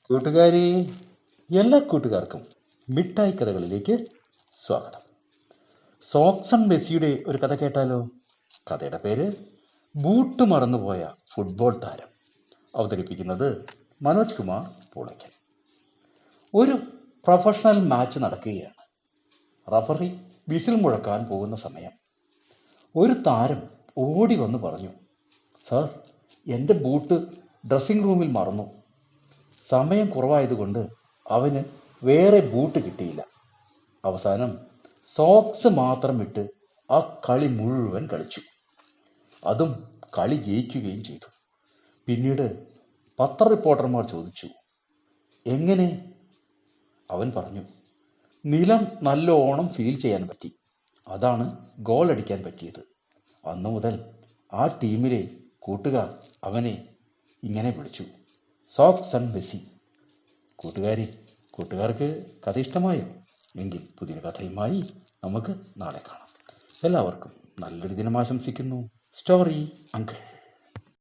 കൂട്ടുകാരെ, എല്ലാ കൂട്ടുകാർക്കും മിഠായി കഥകളിലേക്ക് സ്വാഗതം. സോക്സൺ മെസ്സിയുടെ ഒരു കഥ കേട്ടാലോ? കഥയുടെ പേര് ബൂട്ട് മറന്നുപോയ ഫുട്ബോൾ താരം. അവതരിപ്പിക്കുന്നത് മനോജ് കുമാർ പൂളയ്ക്കൽ. ഒരു പ്രൊഫഷണൽ മാച്ച് നടക്കുകയാണ്. റഫറി വിസിൽ മുഴക്കാൻ പോകുന്ന സമയം. ഒരു താരം ഓടി വന്ന് പറഞ്ഞു, സാർ, എൻ്റെ ബൂട്ട് ഡ്രസ്സിംഗ് റൂമിൽ മറന്നു. സമയം കുറവായതുകൊണ്ട് അവന് വേറെ ബൂട്ട് കിട്ടിയില്ല. അവസാനം സോക്സ് മാത്രം ഇട്ട് ആ കളി മുഴുവൻ കളിച്ചു. അതും കളി ജയിക്കുകയും ചെയ്തു. പിന്നീട് പത്ര റിപ്പോർട്ടർമാർ ചോദിച്ചു, എങ്ങനെ? അവൻ പറഞ്ഞു, നിലം നല്ലോണം ഫീൽ ചെയ്യാൻ പറ്റി, അതാണ് ഗോൾ അടിക്കാൻ പറ്റിയത്. അന്നു മുതൽ ആ ടീമിലെ കൂട്ടുകാർ അവനെ ഇങ്ങനെ വിളിച്ചു, സോക്സൺ മെസ്സി. കൂട്ടുകാർക്ക് കഥ ഇഷ്ടമായോ? എങ്കിൽ പുതിയ കഥയുമായി നമുക്ക് നാളെ കാണാം. എല്ലാവർക്കും നല്ലൊരു ദിനം ആശംസിക്കുന്നു. Story uncle.